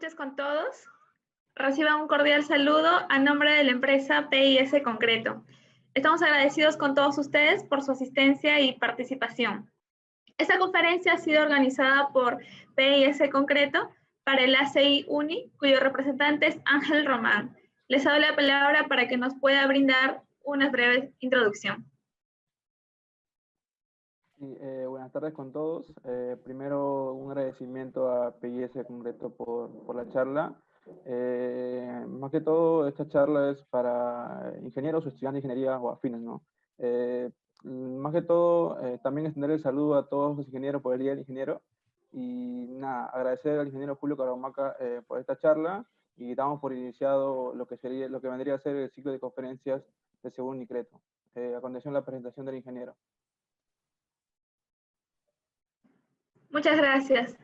noches con todos. Reciban un cordial saludo a nombre de la empresa PIS Concreto. Estamos agradecidos con todos ustedes por su asistencia y participación. Esta conferencia ha sido organizada por PIS Concreto para el ACI UNI, cuyo representante es Ángel Román. Les doy la palabra para que nos pueda brindar una breve introducción. Sí, buenas tardes con todos. Primero, un agradecimiento a PIS Concreto por la charla. Más que todo, esta charla es para ingenieros o estudiantes de ingeniería o afines, ¿no? Más que todo, también extender el saludo a todos los ingenieros por el Día del Ingeniero. Y nada, agradecer al ingeniero Julio Cargomaca por esta charla, y damos por iniciado lo que vendría a ser el ciclo de conferencias de Según Nicreto. A continuación, la presentación del ingeniero. Muchas gracias.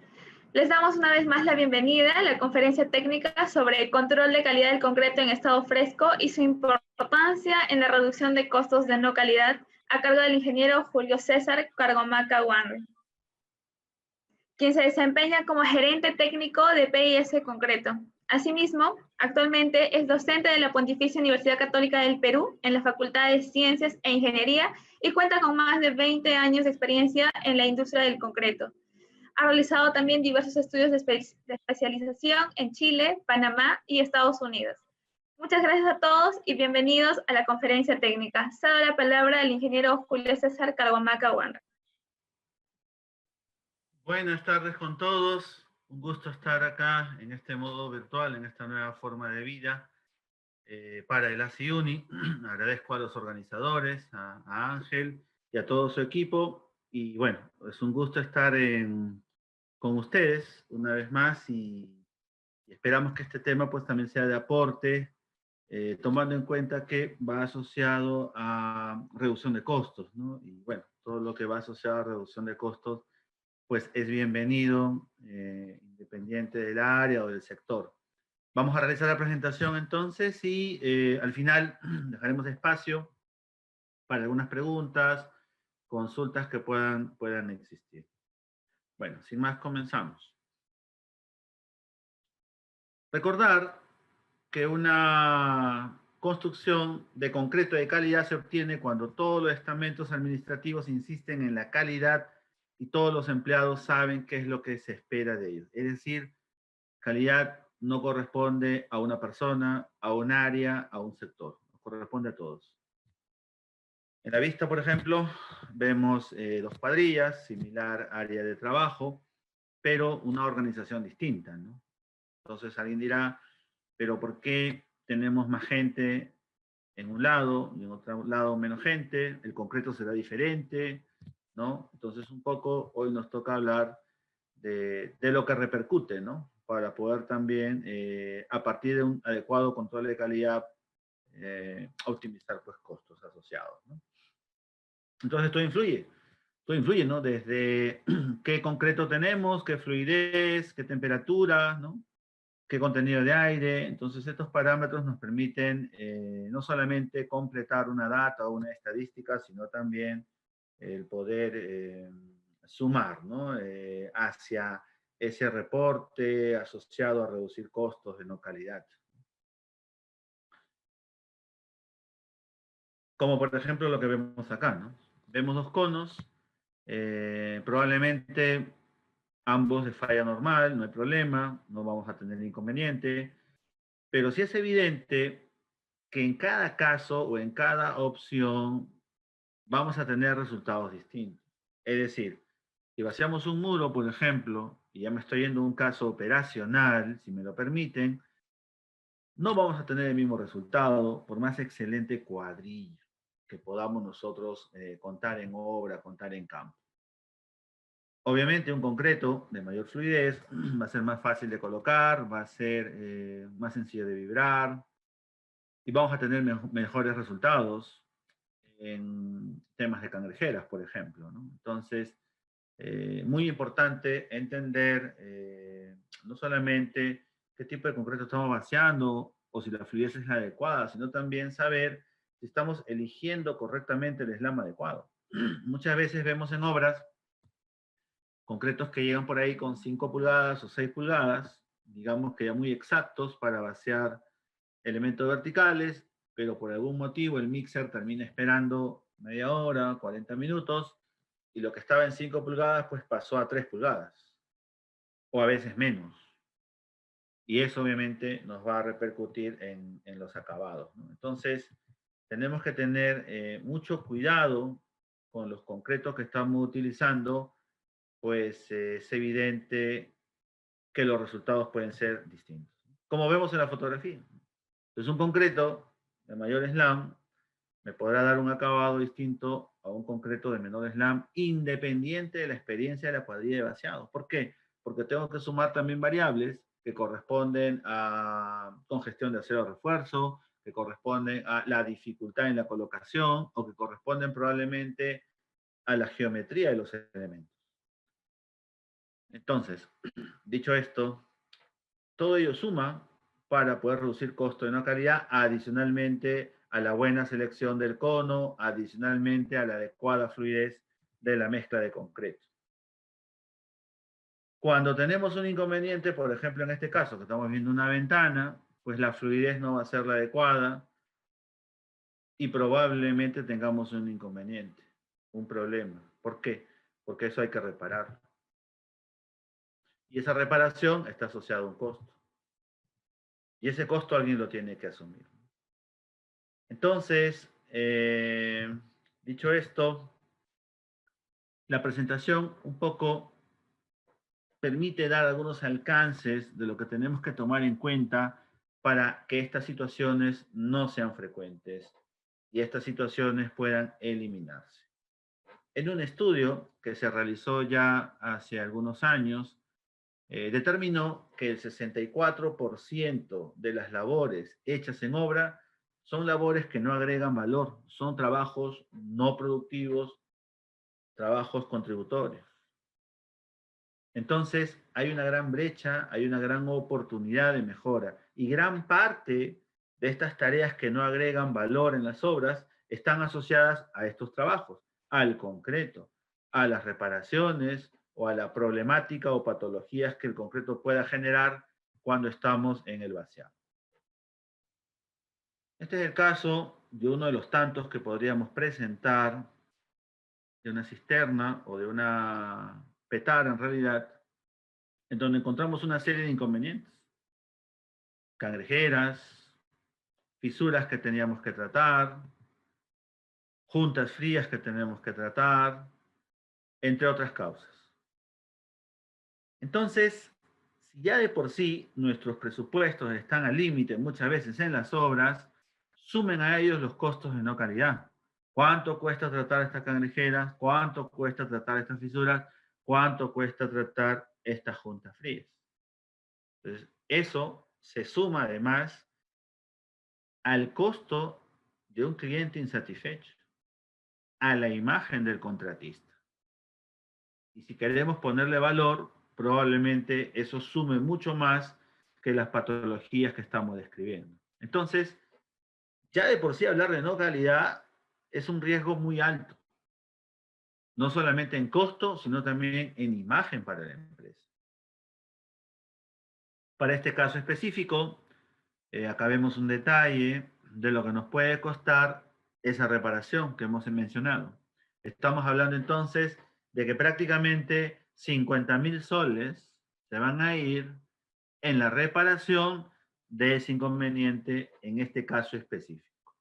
Les damos una vez más la bienvenida a la conferencia técnica sobre el control de calidad del concreto en estado fresco y su importancia en la reducción de costos de no calidad, a cargo del ingeniero Julio César Cargomaca Wanry, quien se desempeña como gerente técnico de PIS Concreto. Asimismo, actualmente es docente de la Pontificia Universidad Católica del Perú en la Facultad de Ciencias e Ingeniería y cuenta con más de 20 años de experiencia en la industria del concreto. Ha realizado también diversos estudios de especialización en Chile, Panamá y Estados Unidos. Muchas gracias a todos y bienvenidos a la conferencia técnica. Cedo la palabra al ingeniero Julio César Cargomaca Wanry. Buenas tardes con todos. Un gusto estar acá en este modo virtual, en esta nueva forma de vida para el ACI UNI. Agradezco a los organizadores, a Ángel y a todo su equipo. Y bueno, es un gusto estar con ustedes una vez más y esperamos que este tema pues también sea de aporte, tomando en cuenta que va asociado a reducción de costos, ¿no? Y bueno, todo lo que va asociado a reducción de costos pues es bienvenido, independiente del área o del sector. Vamos a realizar la presentación entonces y al final dejaremos espacio para algunas preguntas, consultas que puedan existir. Bueno, sin más, comenzamos. Recordar que una construcción de concreto de calidad se obtiene cuando todos los estamentos administrativos insisten en la calidad y todos los empleados saben qué es lo que se espera de ellos. Es decir, calidad no corresponde a una persona, a un área, a un sector. Corresponde a todos. En la vista, por ejemplo, vemos dos cuadrillas, similar área de trabajo, pero una organización distinta, ¿no? Entonces alguien dirá, pero ¿por qué tenemos más gente en un lado y en otro lado menos gente? El concreto será diferente, ¿no? Entonces un poco hoy nos toca hablar de lo que repercute, ¿no? Para poder también, a partir de un adecuado control de calidad, optimizar pues costos asociados, ¿no? Entonces todo influye, ¿no? Desde qué concreto tenemos, qué fluidez, qué temperatura, ¿no? Qué contenido de aire. Entonces estos parámetros nos permiten no solamente completar una data o una estadística, sino también el poder sumar, ¿no? Hacia ese reporte asociado a reducir costos de no calidad. Como por ejemplo lo que vemos acá, ¿no? Vemos dos conos, probablemente ambos de falla normal, no hay problema, no vamos a tener inconveniente, pero sí es evidente que en cada caso o en cada opción vamos a tener resultados distintos. Es decir, si vaciamos un muro, por ejemplo, y ya me estoy yendo a un caso operacional, si me lo permiten, no vamos a tener el mismo resultado por más excelente cuadrilla que podamos nosotros contar en obra, contar en campo. Obviamente un concreto de mayor fluidez va a ser más fácil de colocar, va a ser más sencillo de vibrar y vamos a tener mejores resultados en temas de cangrejeras, por ejemplo, ¿no? Entonces, muy importante entender no solamente qué tipo de concreto estamos vaciando o si la fluidez es la adecuada, sino también saber si estamos eligiendo correctamente el slam adecuado. Muchas veces vemos en obras concretos que llegan por ahí con 5 pulgadas o 6 pulgadas, digamos que ya muy exactos para vaciar elementos verticales, pero por algún motivo el mixer termina esperando media hora, 40 minutos, y lo que estaba en 5 pulgadas pues pasó a 3 pulgadas, o a veces menos. Y eso obviamente nos va a repercutir en los acabados, ¿no? Entonces, tenemos que tener mucho cuidado con los concretos que estamos utilizando, pues es evidente que los resultados pueden ser distintos. Como vemos en la fotografía. Entonces, un concreto de mayor slam me podrá dar un acabado distinto a un concreto de menor slam, independiente de la experiencia de la cuadrilla de vaciado. ¿Por qué? Porque tengo que sumar también variables que corresponden a congestión de acero refuerzo, que corresponden a la dificultad en la colocación, o que corresponden probablemente a la geometría de los elementos. Entonces, dicho esto, todo ello suma para poder reducir costo de no calidad, adicionalmente a la buena selección del cono, adicionalmente a la adecuada fluidez de la mezcla de concreto. Cuando tenemos un inconveniente, por ejemplo en este caso, que estamos viendo una ventana, pues la fluidez no va a ser la adecuada y probablemente tengamos un inconveniente, un problema. ¿Por qué? Porque eso hay que reparar. Y esa reparación está asociada a un costo. Y ese costo alguien lo tiene que asumir. Entonces, dicho esto, la presentación un poco permite dar algunos alcances de lo que tenemos que tomar en cuenta para que estas situaciones no sean frecuentes y estas situaciones puedan eliminarse. En un estudio que se realizó ya hace algunos años, determinó que el 64% de las labores hechas en obra son labores que no agregan valor, son trabajos no productivos, trabajos contributorios. Entonces, hay una gran brecha, hay una gran oportunidad de mejora y gran parte de estas tareas que no agregan valor en las obras están asociadas a estos trabajos, al concreto, a las reparaciones o a la problemática o patologías que el concreto pueda generar cuando estamos en el vaciado. Este es el caso de uno de los tantos que podríamos presentar de una cisterna o de una petara en realidad, en donde encontramos una serie de inconvenientes, cangrejeras, fisuras que teníamos que tratar, juntas frías que tenemos que tratar, entre otras causas. Entonces, si ya de por sí nuestros presupuestos están al límite muchas veces en las obras, sumen a ellos los costos de no calidad. ¿Cuánto cuesta tratar estas cangrejeras? ¿Cuánto cuesta tratar estas fisuras? ¿Cuánto cuesta tratar estas juntas frías? Entonces, eso se suma además al costo de un cliente insatisfecho, a la imagen del contratista. Y si queremos ponerle valor, probablemente eso sume mucho más que las patologías que estamos describiendo. Entonces, ya de por sí hablar de no calidad es un riesgo muy alto, no solamente en costo, sino también en imagen para la empresa. Para este caso específico, acá vemos un detalle de lo que nos puede costar esa reparación que hemos mencionado. Estamos hablando entonces de que prácticamente 50.000 soles se van a ir en la reparación de ese inconveniente en este caso específico.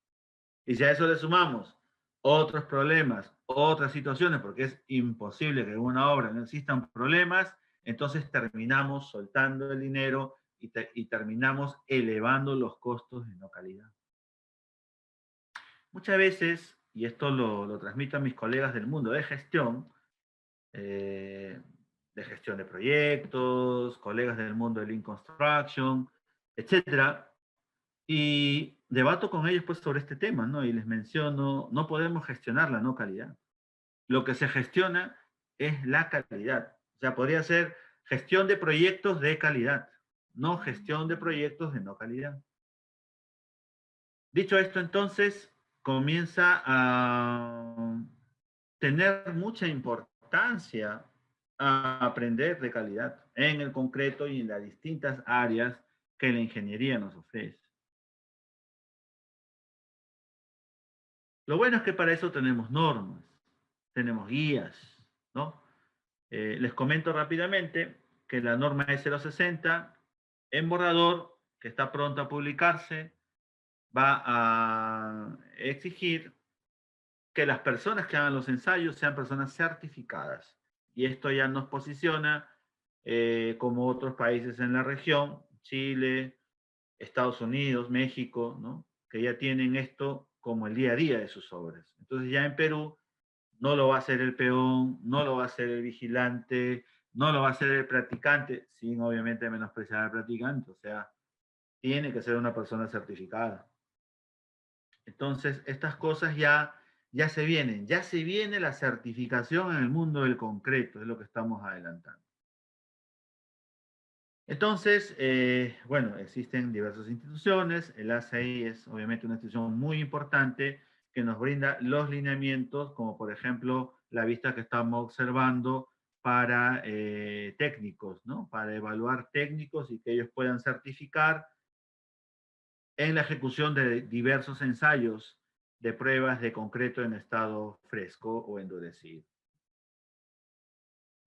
Y si a eso le sumamos otros problemas, otras situaciones, porque es imposible que en una obra no existan problemas, entonces terminamos soltando el dinero y terminamos elevando los costos de no calidad. Muchas veces, y esto lo transmito a mis colegas del mundo de gestión de proyectos, colegas del mundo de Lean Construction, etcétera, y debato con ellos pues sobre este tema, ¿no? Y les menciono, no podemos gestionar la no calidad. Lo que se gestiona es la calidad. O sea, podría ser gestión de proyectos de calidad, no gestión de proyectos de no calidad. Dicho esto, entonces, comienza a tener mucha importancia a aprender de calidad. en el concreto y en las distintas áreas que la ingeniería nos ofrece. Lo bueno es que para eso tenemos normas, tenemos guías, ¿no? Les comento rápidamente que la norma E060 en borrador, que está pronta a publicarse, va a exigir que las personas que hagan los ensayos sean personas certificadas. Y esto ya nos posiciona como otros países en la región, Chile, Estados Unidos, México, ¿no? Que ya tienen esto como el día a día de sus obras. Entonces ya en Perú no lo va a hacer el peón, no lo va a hacer el vigilante, no lo va a hacer el practicante, sin obviamente menospreciar al practicante, o sea, tiene que ser una persona certificada. Entonces, estas cosas ya se vienen, ya se viene la certificación en el mundo del concreto, es lo que estamos adelantando. Entonces, bueno, existen diversas instituciones, el ACI es obviamente una institución muy importante que nos brinda los lineamientos, como por ejemplo la vista que estamos observando para técnicos, ¿no? Para evaluar técnicos y que ellos puedan certificar en la ejecución de diversos ensayos de pruebas de concreto en estado fresco o endurecido.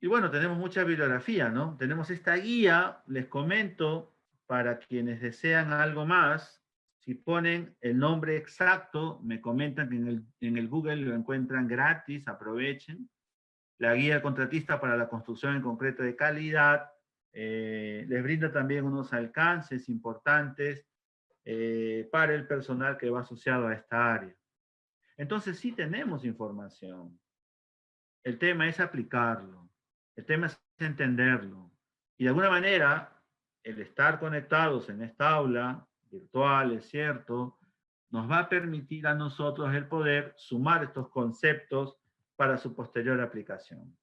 Y bueno, tenemos mucha bibliografía, ¿no? Tenemos esta guía, les comento, para quienes desean algo más, si ponen el nombre exacto, me comentan que en el Google lo encuentran gratis, aprovechen. La guía del contratista para la construcción en concreto de calidad, les brinda también unos alcances importantes para el personal que va asociado a esta área. Entonces sí tenemos información. El tema es aplicarlo. El tema es entenderlo. Y de alguna manera, el estar conectados en esta aula virtual, es cierto, nos va a permitir a nosotros el poder sumar estos conceptos para su posterior aplicación.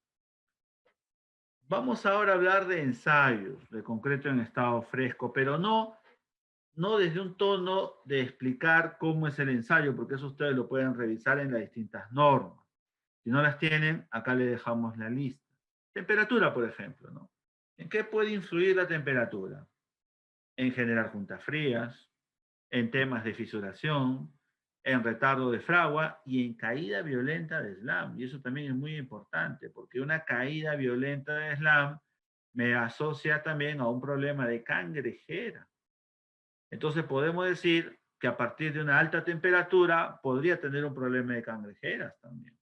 Vamos ahora a hablar de ensayos, de concreto en estado fresco, pero no desde un tono de explicar cómo es el ensayo, porque eso ustedes lo pueden revisar en las distintas normas. Si no las tienen, acá le dejamos la lista. Temperatura, por ejemplo, ¿no? ¿En qué puede influir la temperatura? En generar juntas frías, en temas de fisuración, en retardo de fragua y en caída violenta de slam. Y eso también es muy importante, porque una caída violenta de slam me asocia también a un problema de cangrejera. Entonces podemos decir que a partir de una alta temperatura podría tener un problema de cangrejeras también.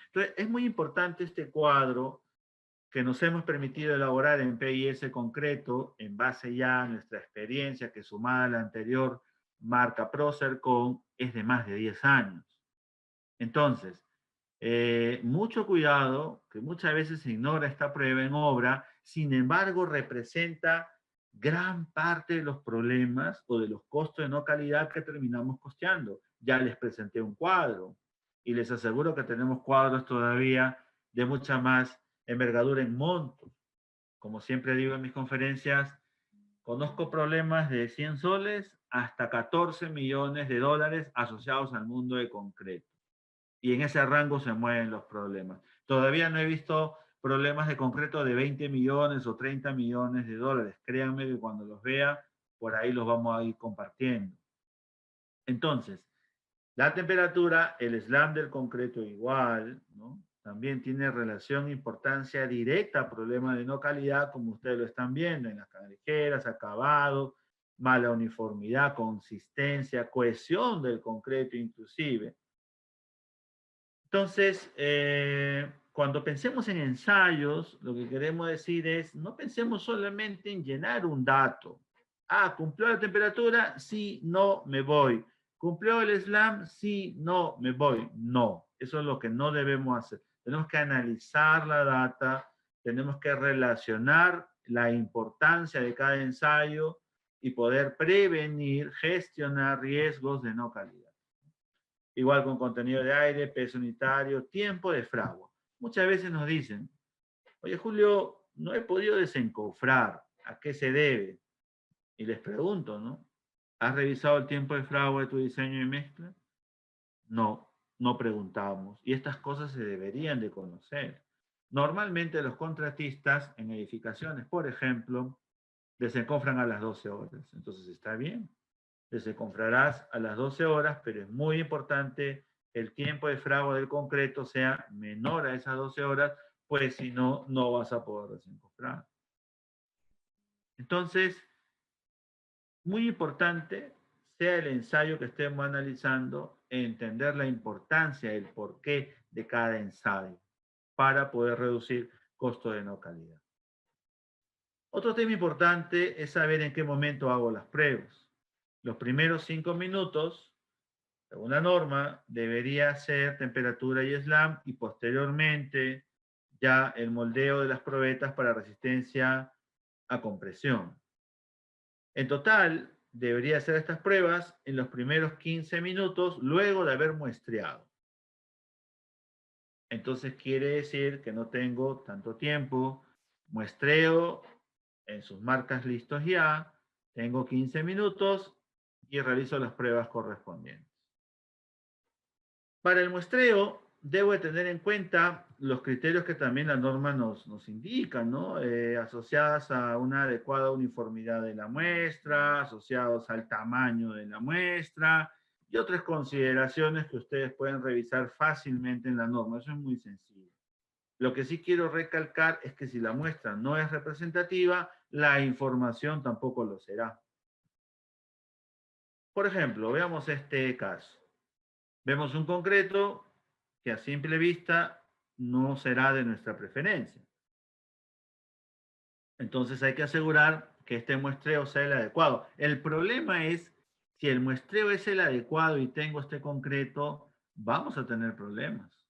Entonces es muy importante este cuadro que nos hemos permitido elaborar en PIS concreto en base ya a nuestra experiencia que sumada a la anterior marca Procercon es de más de 10 años. Entonces, mucho cuidado, que muchas veces se ignora esta prueba en obra, sin embargo representa gran parte de los problemas o de los costos de no calidad que terminamos costeando. Ya les presenté un cuadro y les aseguro que tenemos cuadros todavía de mucha más envergadura en montos. Como siempre digo en mis conferencias, conozco problemas de 100 soles hasta 14 millones de dólares asociados al mundo de concreto. Y en ese rango se mueven los problemas. Todavía no he visto problemas de concreto de 20 millones o 30 millones de dólares. Créanme que cuando los vea, por ahí los vamos a ir compartiendo. Entonces, la temperatura, el slam del concreto igual, ¿no? También tiene relación, importancia directa a problemas de no calidad, como ustedes lo están viendo, en las cangrejeras, acabado, mala uniformidad, consistencia, cohesión del concreto inclusive. Entonces, cuando pensemos en ensayos, lo que queremos decir es, no pensemos solamente en llenar un dato. Ah, ¿cumplió la temperatura? Sí, no, me voy. ¿Cumplió el slam? Sí, no, me voy. No, eso es lo que no debemos hacer. Tenemos que analizar la data, tenemos que relacionar la importancia de cada ensayo y poder prevenir, gestionar riesgos de no calidad. Igual con contenido de aire, peso unitario, tiempo de fragua. Muchas veces nos dicen, oye Julio, no he podido desencofrar, ¿a qué se debe? Y les pregunto, ¿no? ¿Has revisado el tiempo de fragua de tu diseño y mezcla? No, no preguntamos. Y estas cosas se deberían de conocer. Normalmente los contratistas en edificaciones, por ejemplo, desenconfran a las 12 horas. Entonces está bien, desenconfrarás a las 12 horas, pero es muy importante que el tiempo de fragua del concreto sea menor a esas 12 horas, pues si no, no vas a poder desenconfrar. Entonces, muy importante sea el ensayo que estemos analizando, entender la importancia, el porqué de cada ensayo para poder reducir costo de no calidad. Otro tema importante es saber en qué momento hago las pruebas. Los primeros 5 minutos, según la norma, debería ser temperatura y slam y posteriormente ya el moldeo de las probetas para resistencia a compresión. En total, debería hacer estas pruebas en los primeros 15 minutos luego de haber muestreado. Entonces quiere decir que no tengo tanto tiempo, muestreo en sus marcas listos ya, tengo 15 minutos y realizo las pruebas correspondientes. Para el muestreo, debo de tener en cuenta los criterios que también la norma nos indica, ¿no? Asociadas a una adecuada uniformidad de la muestra, asociados al tamaño de la muestra y otras consideraciones que ustedes pueden revisar fácilmente en la norma. Eso es muy sencillo. Lo que sí quiero recalcar es que si la muestra no es representativa, la información tampoco lo será. Por ejemplo, veamos este caso. Vemos un concreto que a simple vista no será de nuestra preferencia. Entonces hay que asegurar que este muestreo sea el adecuado. El problema es, si el muestreo es el adecuado y tengo este concreto, vamos a tener problemas.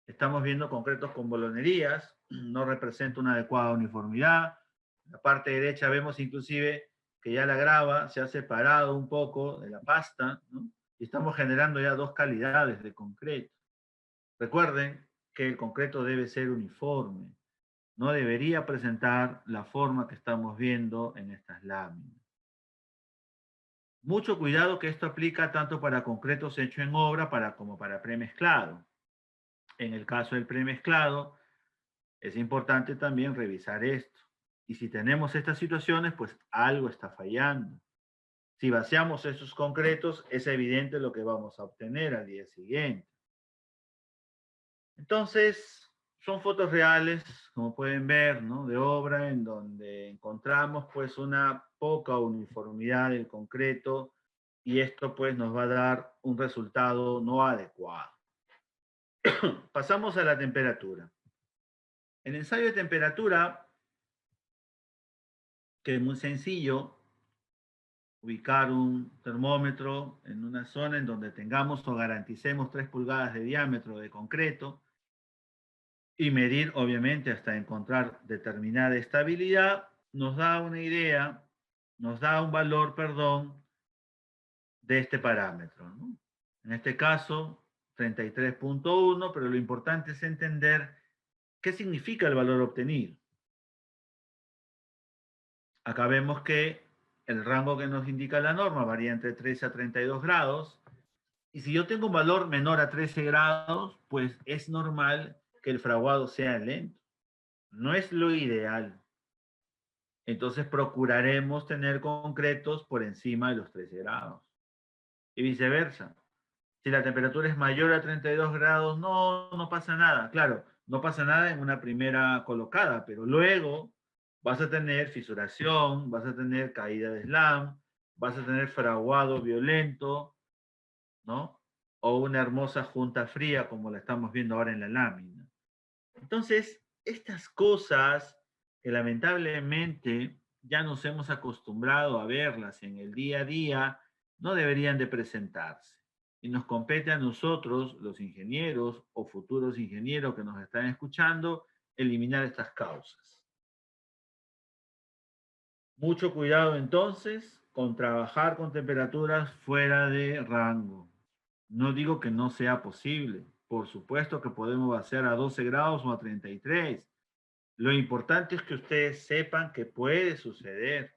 Estamos viendo concretos con bolonerías, no representa una adecuada uniformidad. En la parte derecha vemos inclusive que ya la grava se ha separado un poco de la pasta, ¿no? Y estamos generando ya dos calidades de concreto. Recuerden que el concreto debe ser uniforme, no debería presentar la forma que estamos viendo en estas láminas. Mucho cuidado, que esto aplica tanto para concretos hechos en obra como para premezclado. En el caso del premezclado, es importante también revisar esto. Y si tenemos estas situaciones, pues algo está fallando. Si vaciamos esos concretos, es evidente lo que vamos a obtener al día siguiente. Entonces, son fotos reales, como pueden ver, ¿no? De obra, en donde encontramos pues una poca uniformidad del concreto y esto pues nos va a dar un resultado no adecuado. Pasamos a la temperatura. El ensayo de temperatura, que es muy sencillo, ubicar un termómetro en una zona en donde tengamos o garanticemos 3 pulgadas de diámetro de concreto, y medir, obviamente, hasta encontrar determinada estabilidad, nos da una idea, nos da un valor, perdón, de este parámetro, ¿no? En este caso, 33.1, pero lo importante es entender qué significa el valor obtenido. Acá vemos que el rango que nos indica la norma varía entre 13 a 32 grados, y si yo tengo un valor menor a 13 grados, pues es normal que el fraguado sea lento. No es lo ideal. Entonces procuraremos tener concretos por encima de los 13 grados. Y viceversa. Si la temperatura es mayor a 32 grados, no pasa nada. Claro, no pasa nada en una primera colocada, pero luego vas a tener fisuración, vas a tener caída de slam, vas a tener fraguado violento, ¿no? O una hermosa junta fría como la estamos viendo ahora en la lámina. Entonces, estas cosas que lamentablemente ya nos hemos acostumbrado a verlas en el día a día, no deberían de presentarse. Y nos compete a nosotros, los ingenieros o futuros ingenieros que nos están escuchando, eliminar estas causas. Mucho cuidado entonces con trabajar con temperaturas fuera de rango. No digo que no sea posible. Por supuesto que podemos vaciar a 12 grados o a 33. Lo importante es que ustedes sepan que puede suceder.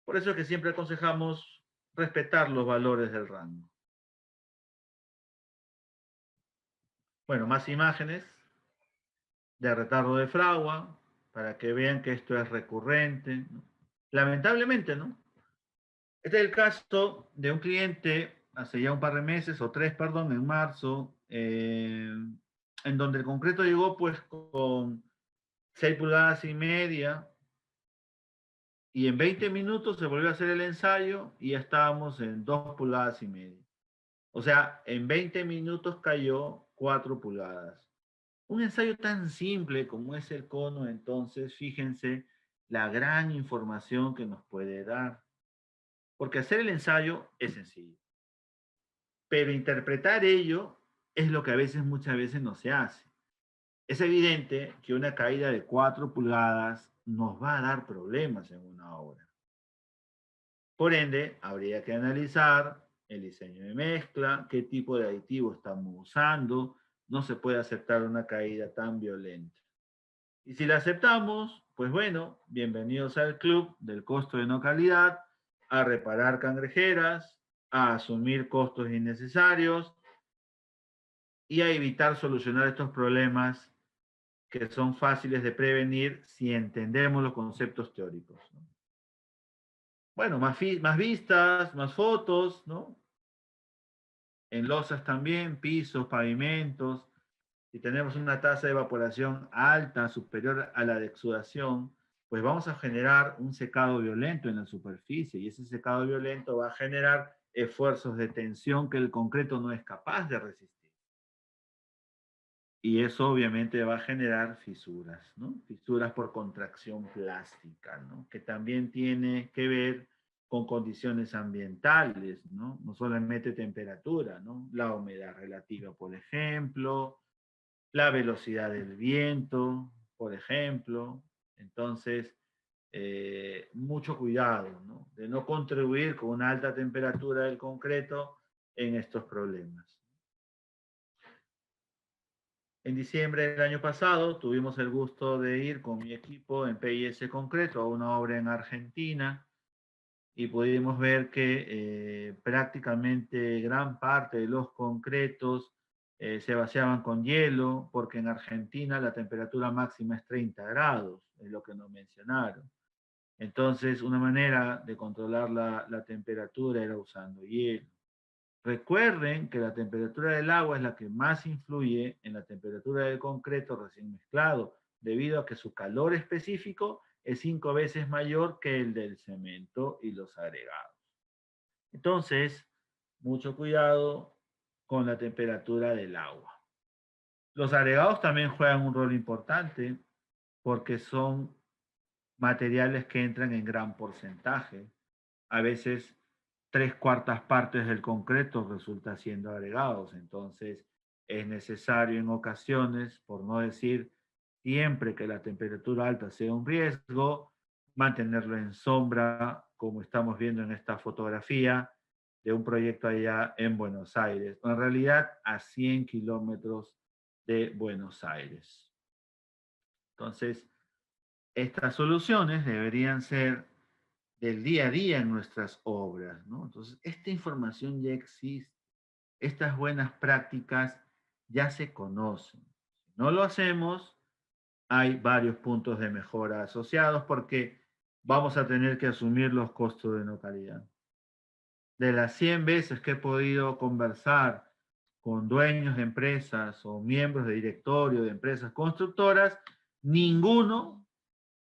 Por eso es que siempre aconsejamos respetar los valores del rango. Bueno, más imágenes. de retardo de fragua, para que vean que esto es recurrente, ¿no? Lamentablemente, ¿no? Este es el caso de un cliente hace ya un par de meses, o tres, perdón, en marzo, en donde el concreto llegó pues con 6,5 pulgadas, y en 20 minutos se volvió a hacer el ensayo y ya estábamos en 2,5 pulgadas. O sea, en 20 minutos cayó 4 pulgadas. Un ensayo tan simple como es el cono, entonces, fíjense la gran información que nos puede dar. Porque hacer el ensayo es sencillo, pero interpretar ello es lo que a veces, muchas veces no se hace. Es evidente que una caída de 4 pulgadas nos va a dar problemas en una obra. Por ende, habría que analizar el diseño de mezcla, qué tipo de aditivo estamos usando. No se puede aceptar una caída tan violenta. Y si la aceptamos, pues bueno, bienvenidos al club del costo de no calidad, a reparar cangrejeras, a asumir costos innecesarios y a evitar solucionar estos problemas que son fáciles de prevenir si entendemos los conceptos teóricos, ¿no? Bueno, más vistas, más fotos, ¿no? En losas también, pisos, pavimentos. Si tenemos una tasa de evaporación alta, superior a la de exudación, pues vamos a generar un secado violento en la superficie, y ese secado violento va a generar esfuerzos de tensión que el concreto no es capaz de resistir. Y eso obviamente va a generar fisuras, ¿no? Fisuras por contracción plástica, ¿no? Que también tiene que ver con condiciones ambientales, ¿no? No solamente temperatura, ¿no? La humedad relativa, por ejemplo, la velocidad del viento, por ejemplo. Entonces, mucho cuidado, ¿no? De no contribuir con una alta temperatura del concreto en estos problemas. En diciembre del año pasado tuvimos el gusto de ir con mi equipo en PIS Concreto a una obra en Argentina y pudimos ver que prácticamente gran parte de los concretos se vaciaban con hielo, porque en Argentina la temperatura máxima es 30 grados, es lo que nos mencionaron. Entonces, una manera de controlar la temperatura era usando hielo. Recuerden que la temperatura del agua es la que más influye en la temperatura del concreto recién mezclado, debido a que su calor específico es 5 veces mayor que el del cemento y los agregados. Entonces, mucho cuidado con la temperatura del agua. Los agregados también juegan un rol importante porque son materiales que entran en gran porcentaje. A veces 3/4 partes del concreto resulta siendo agregados. Entonces es necesario en ocasiones, por no decir siempre que la temperatura alta sea un riesgo, mantenerlo en sombra, como estamos viendo en esta fotografía de un proyecto allá en Buenos Aires, en realidad a 100 kilómetros de Buenos Aires. Entonces, estas soluciones deberían ser del día a día en nuestras obras, ¿no? Entonces, esta información ya existe, estas buenas prácticas ya se conocen. Si no lo hacemos, hay varios puntos de mejora asociados porque vamos a tener que asumir los costos de no calidad. De las 100 veces que he podido conversar con dueños de empresas o miembros de directorio de empresas constructoras, ninguno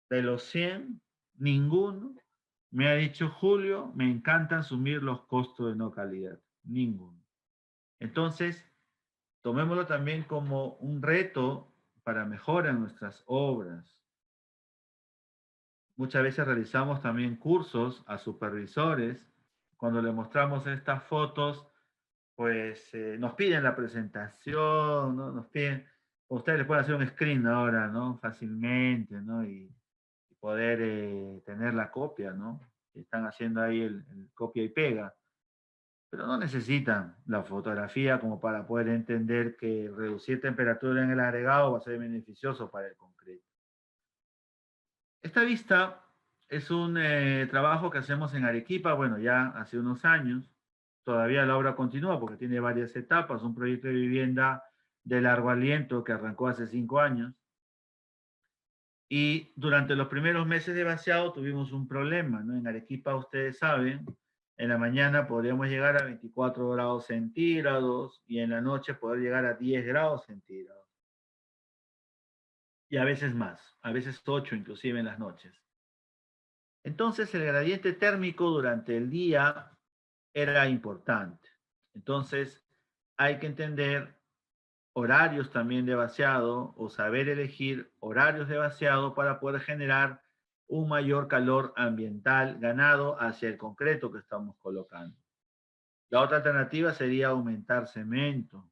de los 100, ninguno me ha dicho: Julio, me encanta asumir los costos de no calidad. Ninguno. Entonces, tomémoslo también como un reto para mejora en nuestras obras. Muchas veces realizamos también cursos a supervisores. Cuando le mostramos estas fotos, pues nos piden la presentación, ¿no? Nos piden, ustedes le pueden hacer un screen ahora, ¿no? Fácilmente, ¿no? Y poder tener la copia, ¿no? Están haciendo ahí el copia y pega, pero no necesitan la fotografía como para poder entender que reducir temperatura en el agregado va a ser beneficioso para el concreto. Esta vista es un trabajo que hacemos en Arequipa, bueno, ya hace unos años. Todavía la obra continúa porque tiene varias etapas, un proyecto de vivienda de largo aliento que arrancó hace 5 años. Y durante los primeros meses de vaciado tuvimos un problema, ¿no? En Arequipa, ustedes saben, en la mañana podríamos llegar a 24 grados centígrados y en la noche poder llegar a 10 grados centígrados. Y a veces más, a veces 8 inclusive en las noches. Entonces el gradiente térmico durante el día era importante. Entonces hay que entender horarios también de vaciado o saber elegir horarios de vaciado para poder generar un mayor calor ambiental ganado hacia el concreto que estamos colocando. La otra alternativa sería aumentar cemento.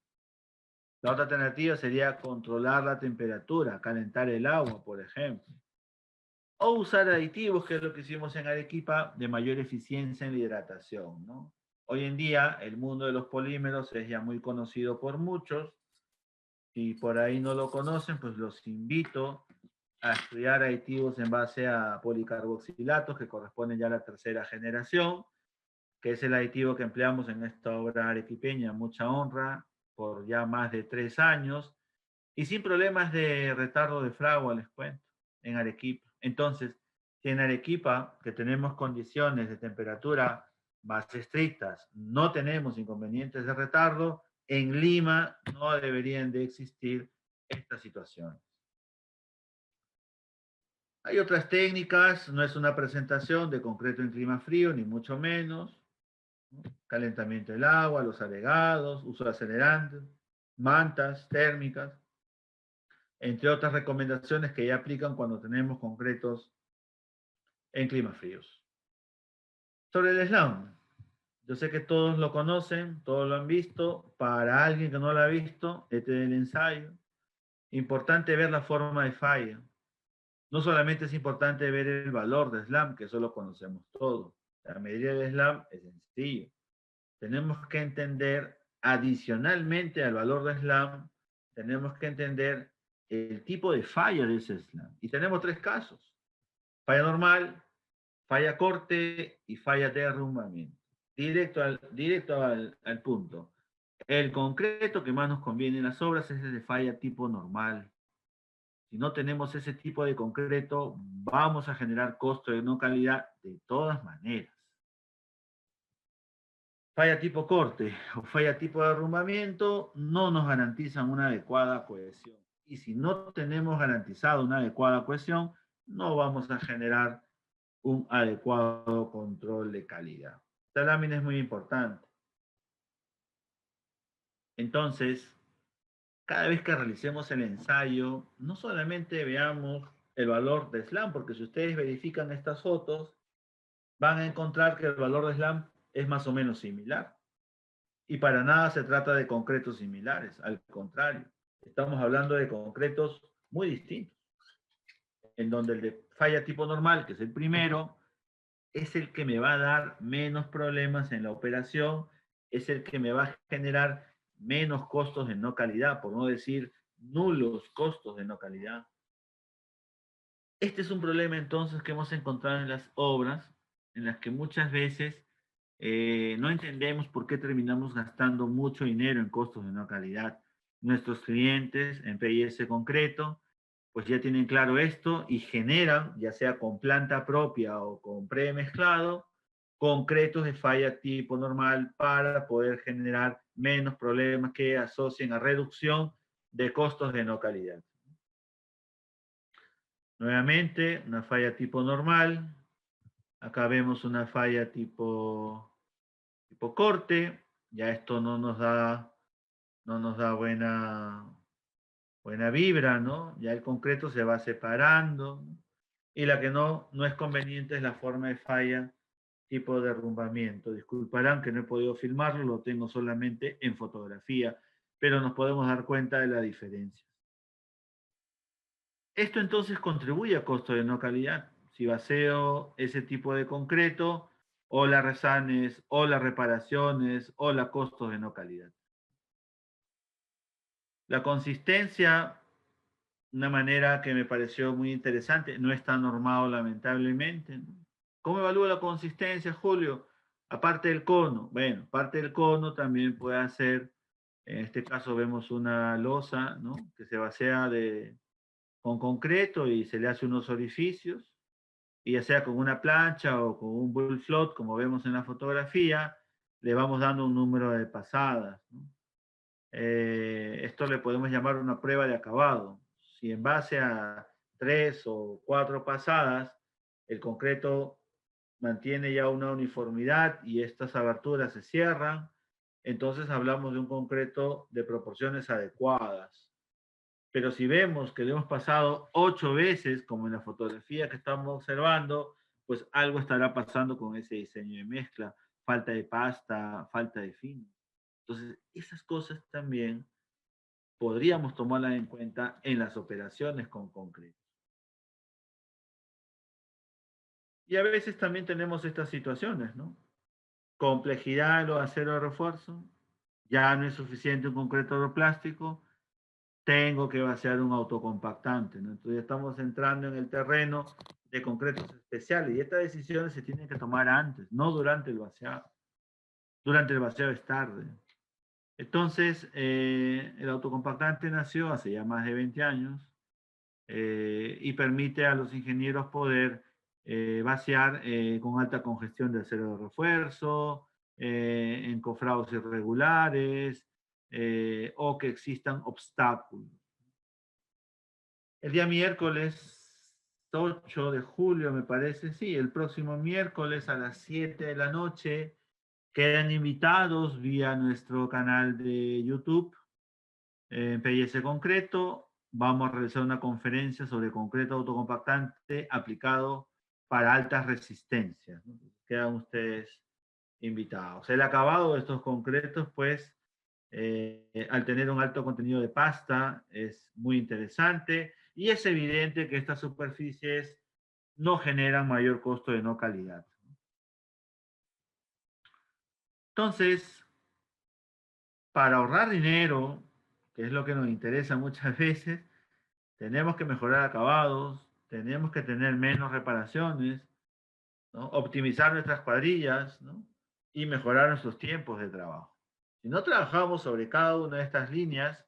La otra alternativa sería controlar la temperatura, calentar el agua, por ejemplo. O usar aditivos, que es lo que hicimos en Arequipa, de mayor eficiencia en la hidratación, ¿no? Hoy en día el mundo de los polímeros es ya muy conocido por muchos. Si por ahí no lo conocen, pues los invito a estudiar aditivos en base a policarboxilatos, que corresponden ya a la tercera generación, que es el aditivo que empleamos en esta obra arequipeña, mucha honra, por ya más de 3 años, y sin problemas de retardo de fragua, les cuento, en Arequipa. Entonces, si en Arequipa, que tenemos condiciones de temperatura más estrictas, no tenemos inconvenientes de retardo, en Lima no deberían de existir estas situaciones. Hay otras técnicas, no es una presentación de concreto en clima frío, ni mucho menos, ¿no? Calentamiento del agua, los agregados, uso de acelerantes, mantas térmicas, entre otras recomendaciones que ya aplican cuando tenemos concretos en climas fríos. Sobre el slam, yo sé que todos lo conocen, todos lo han visto. Para alguien que no lo ha visto, este es el ensayo. Importante ver la forma de falla. No solamente es importante ver el valor de slam, que eso lo conocemos todos. La medida de slam es sencillo. Tenemos que entender, adicionalmente al valor de slam, tenemos que entender el tipo de falla de ese slam. Y tenemos 3 casos: falla normal, falla corte y falla de derrumbamiento. Directo al punto. El concreto que más nos conviene en las obras es el de falla tipo normal. Si no tenemos ese tipo de concreto, vamos a generar costo de no calidad de todas maneras. Falla tipo corte o falla tipo derrumbamiento no nos garantizan una adecuada cohesión. Y si no tenemos garantizado una adecuada cohesión, no vamos a generar un adecuado control de calidad. Esta lámina es muy importante. Entonces, cada vez que realicemos el ensayo, no solamente veamos el valor de slam, porque si ustedes verifican estas fotos, van a encontrar que el valor de slam es más o menos similar. Y para nada se trata de concretos similares, al contrario, estamos hablando de concretos muy distintos, en donde el de falla tipo normal, que es el primero, es el que me va a dar menos problemas en la operación, es el que me va a generar menos costos de no calidad, por no decir nulos costos de no calidad. Este es un problema entonces que hemos encontrado en las obras, en las que muchas veces no entendemos por qué terminamos gastando mucho dinero en costos de no calidad. Nuestros clientes en PIS concreto, pues ya tienen claro esto y generan, ya sea con planta propia o con premezclado, concretos de falla tipo normal para poder generar menos problemas que asocien a reducción de costos de no calidad. Nuevamente, una falla tipo normal. Acá vemos una falla tipo corte. Ya esto no nos da buena vibra, ¿no? Ya el concreto se va separando, ¿no? Y la que no es conveniente es la forma de falla tipo derrumbamiento. Disculparán que no he podido filmarlo, lo tengo solamente en fotografía, pero nos podemos dar cuenta de la diferencia. Esto entonces contribuye a costo de no calidad. Si vacío ese tipo de concreto, o las resanes, o las reparaciones, o la costos de no calidad. La consistencia, una manera que me pareció muy interesante, no está normado lamentablemente, ¿no? ¿Cómo evalúa la consistencia, Julio? Aparte del cono. Bueno, aparte del cono también puede hacer, en este caso vemos una losa, ¿no? Que se vacía de con concreto y se le hace unos orificios, y ya sea con una plancha o con un bull float, como vemos en la fotografía, le vamos dando un número de pasadas, ¿no? Esto le podemos llamar una prueba de acabado. Si en base a 3 o 4 pasadas, el concreto mantiene ya una uniformidad y estas aberturas se cierran, entonces hablamos de un concreto de proporciones adecuadas. Pero si vemos que le hemos pasado 8 veces, como en la fotografía que estamos observando, pues algo estará pasando con ese diseño de mezcla. Falta de pasta, falta de fino. Entonces, esas cosas también podríamos tomarlas en cuenta en las operaciones con concreto. Y a veces también tenemos estas situaciones, ¿no? Complejidad en los aceros de refuerzo, ya no es suficiente un concreto de plástico, tengo que vaciar un autocompactante, ¿no? Entonces estamos entrando en el terreno de concretos especiales y estas decisiones se tienen que tomar antes, no durante el vaciado. Durante el vaciado es tarde. Entonces, el autocompactante nació hace ya más de 20 años y permite a los ingenieros poder vaciar con alta congestión de acero de refuerzo, encofrados irregulares o que existan obstáculos. El día miércoles 8 de julio, me parece, sí, el próximo miércoles a las 7 de la noche, quedan invitados vía nuestro canal de YouTube, en PIS Concreto. Vamos a realizar una conferencia sobre concreto autocompactante aplicado para altas resistencias, ¿no? Quedan ustedes invitados. El acabado de estos concretos, pues, al tener un alto contenido de pasta, es muy interesante y es evidente que estas superficies no generan mayor costo de no calidad. Entonces, para ahorrar dinero, que es lo que nos interesa muchas veces, tenemos que mejorar acabados, tenemos que tener menos reparaciones, ¿no? Optimizar nuestras cuadrillas, ¿no? Y mejorar nuestros tiempos de trabajo. Si no trabajamos sobre cada una de estas líneas,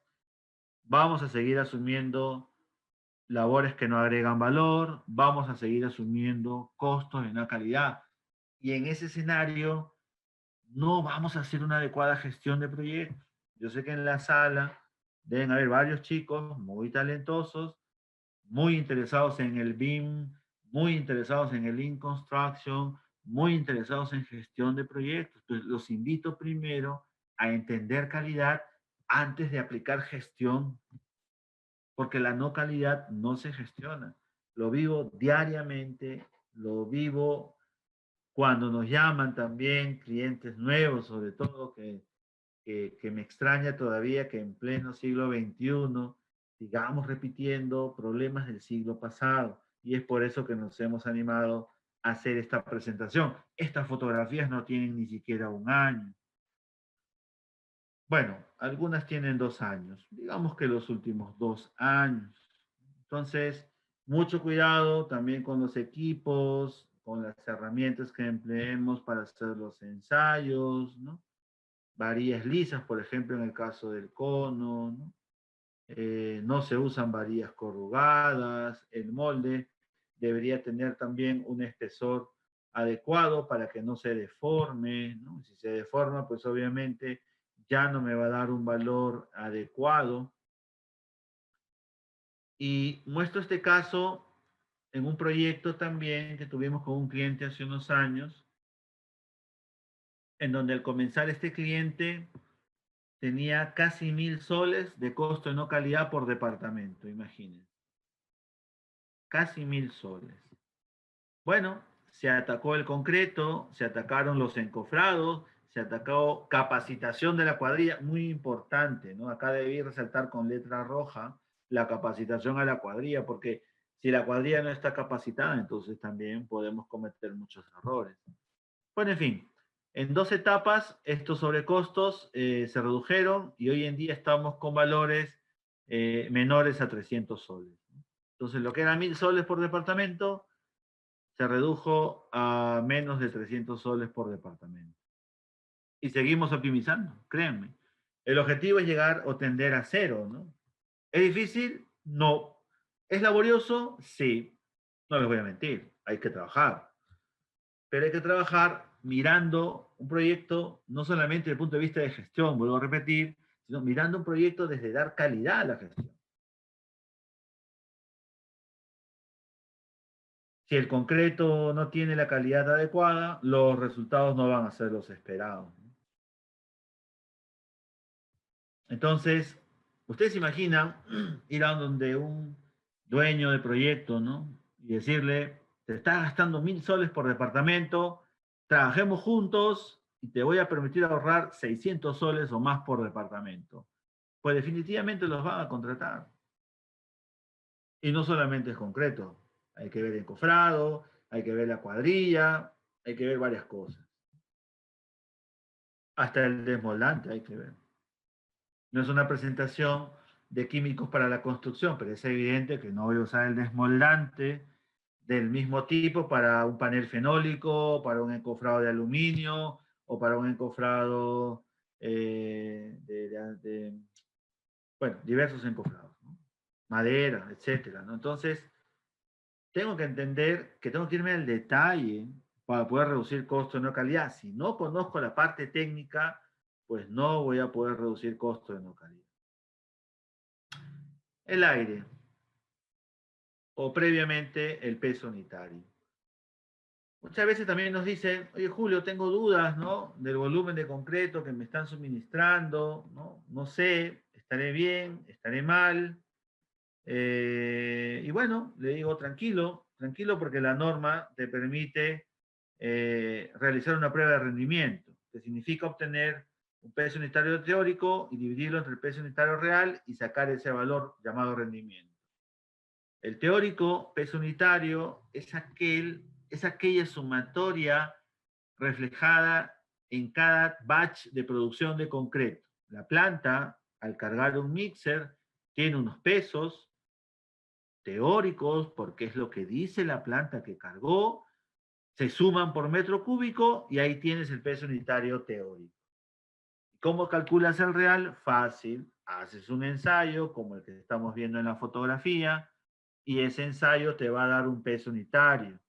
vamos a seguir asumiendo labores que no agregan valor, vamos a seguir asumiendo costos de no calidad. Y en ese escenario no vamos a hacer una adecuada gestión de proyectos. Yo sé que en la sala deben haber varios chicos muy talentosos, muy interesados en el BIM, muy interesados en el Lean Construction, muy interesados en gestión de proyectos. Entonces, los invito primero a entender calidad antes de aplicar gestión, porque la no calidad no se gestiona. Lo vivo diariamente, lo vivo cuando nos llaman también clientes nuevos, sobre todo, que me extraña todavía que en pleno siglo XXI sigamos repitiendo problemas del siglo pasado. Y es por eso que nos hemos animado a hacer esta presentación. Estas fotografías no tienen ni siquiera un año. Bueno, algunas tienen 2 años. Digamos que los últimos 2 años. Entonces, mucho cuidado también con los equipos, con las herramientas que empleemos para hacer los ensayos, ¿no? Varillas lisas, por ejemplo, en el caso del cono, ¿no? No se usan varillas corrugadas, el molde debería tener también un espesor adecuado para que no se deforme, ¿no? Si se deforma, pues obviamente ya no me va a dar un valor adecuado. Y muestro este caso en un proyecto también que tuvimos con un cliente hace unos años, en donde al comenzar este cliente tenía casi 1.000 soles de costo de no calidad por departamento, imagínense. Casi 1.000 soles. Bueno, se atacó el concreto, se atacaron los encofrados, se atacó capacitación de la cuadrilla, muy importante, ¿no? Acá debí resaltar con letra roja la capacitación a la cuadrilla, porque si la cuadrilla no está capacitada, entonces también podemos cometer muchos errores. Bueno, en fin, en 2 etapas estos sobrecostos se redujeron y hoy en día estamos con valores menores a 300 soles. Entonces, lo que eran 1.000 soles por departamento se redujo a menos de 300 soles por departamento. Y seguimos optimizando, créanme. El objetivo es llegar o tender a cero, ¿no? ¿Es difícil? No. ¿Es laborioso? Sí, no les voy a mentir, hay que trabajar. Pero hay que trabajar mirando un proyecto, no solamente desde el punto de vista de gestión, vuelvo a repetir, sino mirando un proyecto desde dar calidad a la gestión. Si el concreto no tiene la calidad adecuada, los resultados no van a ser los esperados. Entonces, ustedes se imaginan ir a donde un dueño de proyecto, ¿no? Y decirle, te estás gastando 1.000 soles por departamento, trabajemos juntos y te voy a permitir ahorrar 600 soles o más por departamento. Pues definitivamente los van a contratar. Y no solamente es concreto, hay que ver el encofrado, hay que ver la cuadrilla, hay que ver varias cosas. Hasta el desmoldante hay que ver. No es una presentación de químicos para la construcción, pero es evidente que no voy a usar el desmoldante del mismo tipo para un panel fenólico, para un encofrado de aluminio o para un encofrado bueno, diversos encofrados, ¿no? Madera, etcétera, ¿no? Entonces, tengo que entender que tengo que irme al detalle para poder reducir costo de no calidad. Si no conozco la parte técnica, pues no voy a poder reducir costo de no calidad. El aire o previamente el peso unitario. Muchas veces también nos dicen, oye Julio, tengo dudas, ¿no? Del volumen de concreto que me están suministrando, ¿no? No sé, estaré bien, estaré mal. Y bueno, le digo, tranquilo, tranquilo porque la norma te permite realizar una prueba de rendimiento, que significa obtener un peso unitario teórico y dividirlo entre el peso unitario real y sacar ese valor llamado rendimiento. El teórico, peso unitario, es aquella sumatoria reflejada en cada batch de producción de concreto. La planta, al cargar un mixer, tiene unos pesos teóricos, porque es lo que dice la planta que cargó, se suman por metro cúbico y ahí tienes el peso unitario teórico. ¿Cómo calculas el real? Fácil. Haces un ensayo, como el que estamos viendo en la fotografía, y ese ensayo te va a dar un peso unitario.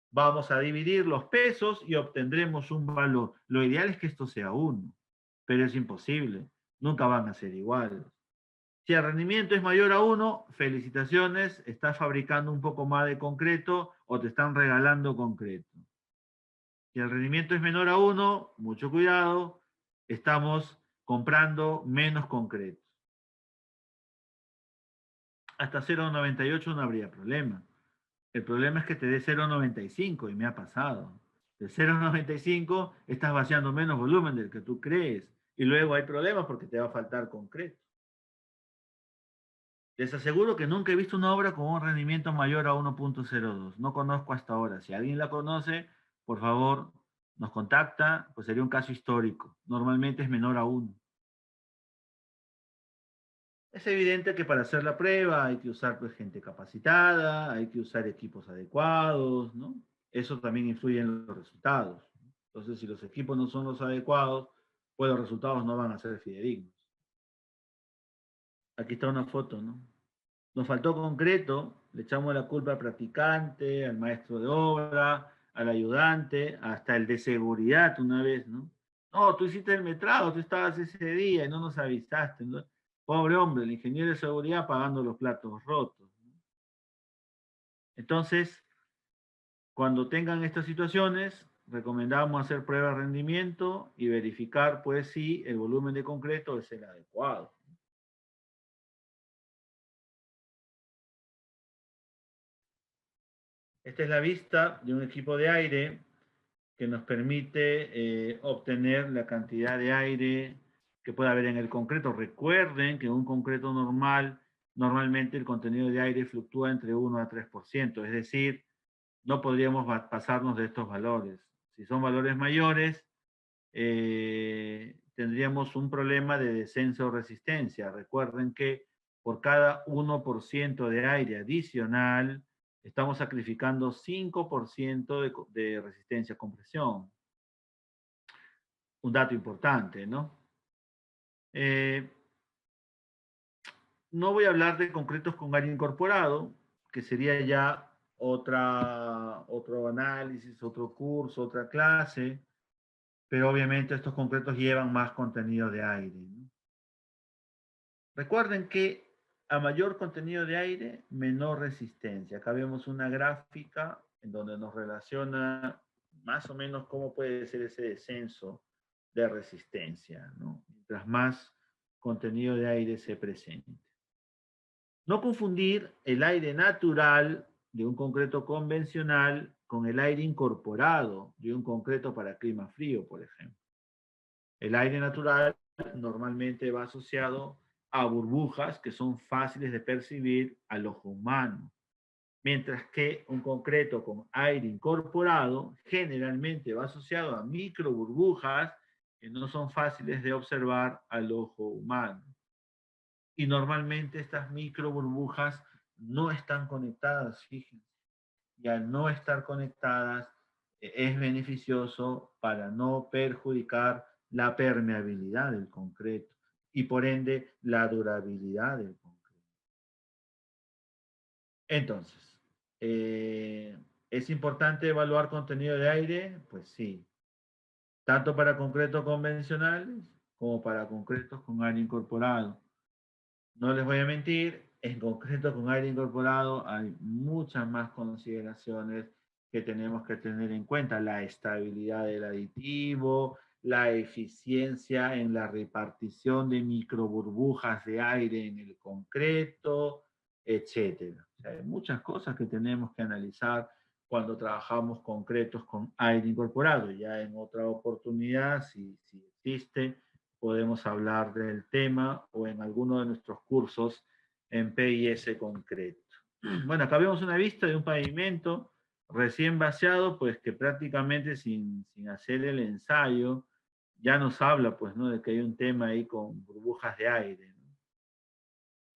Vamos a dividir los pesos y obtendremos un valor. Lo ideal es que esto sea 1, pero es imposible. Nunca van a ser iguales. Si el rendimiento es mayor a 1, felicitaciones, estás fabricando un poco más de concreto o te están regalando concreto. Si el rendimiento es menor a 1, mucho cuidado, estamos comprando menos concreto. Hasta 0,98 no habría problema. El problema es que te dé 0,95 y me ha pasado. De 0,95 estás vaciando menos volumen del que tú crees y luego hay problemas porque te va a faltar concreto. Les aseguro que nunca he visto una obra con un rendimiento mayor a 1.02. No conozco hasta ahora. Si alguien la conoce, por favor, nos contacta, pues sería un caso histórico. Normalmente es menor a 1. Es evidente que para hacer la prueba hay que usar pues, gente capacitada, hay que usar equipos adecuados, ¿no? Eso también influye en los resultados. Entonces, si los equipos no son los adecuados, pues los resultados no van a ser fidedignos. Aquí está una foto, ¿no? Nos faltó concreto, le echamos la culpa al practicante, al maestro de obra, al ayudante, hasta el de seguridad una vez, ¿no? No, tú hiciste el metrado, tú estabas ese día y no nos avisaste, ¿no? Pobre hombre, el ingeniero de seguridad pagando los platos rotos, ¿no? Entonces, cuando tengan estas situaciones, recomendamos hacer pruebas de rendimiento y verificar, pues, si el volumen de concreto es el adecuado. Esta es la vista de un equipo de aire que nos permite obtener la cantidad de aire que puede haber en el concreto. Recuerden que en un concreto normal, normalmente el contenido de aire fluctúa entre 1 a 3%, es decir, no podríamos pasarnos de estos valores. Si son valores mayores, tendríamos un problema de descenso de resistencia. Recuerden que por cada 1% de aire adicional, estamos sacrificando 5% de resistencia a compresión. Un dato importante, ¿no? No voy a hablar de concretos con aire incorporado, que sería ya otro análisis, otro curso, otra clase, pero obviamente estos concretos llevan más contenido de aire, ¿no? Recuerden que a mayor contenido de aire, menor resistencia. Acá vemos una gráfica en donde nos relaciona más o menos cómo puede ser ese descenso de resistencia, ¿no? Mientras más contenido de aire se presente. No confundir el aire natural de un concreto convencional con el aire incorporado de un concreto para clima frío, por ejemplo. El aire natural normalmente va asociado a burbujas que son fáciles de percibir al ojo humano, mientras que un concreto con aire incorporado generalmente va asociado a micro burbujas que no son fáciles de observar al ojo humano. Y normalmente estas micro burbujas no están conectadas, fíjense. Y al no estar conectadas, es beneficioso para no perjudicar la permeabilidad del concreto y por ende la durabilidad del concreto. Entonces, ¿es importante evaluar contenido de aire? Pues sí, tanto para concretos convencionales como para concretos con aire incorporado. No les voy a mentir, en concreto con aire incorporado hay muchas más consideraciones que tenemos que tener en cuenta. La estabilidad del aditivo, la eficiencia en la repartición de microburbujas de aire en el concreto, etc. O sea, hay muchas cosas que tenemos que analizar cuando trabajamos concretos con aire incorporado. Ya en otra oportunidad, si existe, podemos hablar del tema o en alguno de nuestros cursos en PIS concreto. Bueno, acá vemos una vista de un pavimento recién vaciado, pues que prácticamente sin hacer el ensayo ya nos habla, pues, ¿no? De que hay un tema ahí con burbujas de aire, ¿no?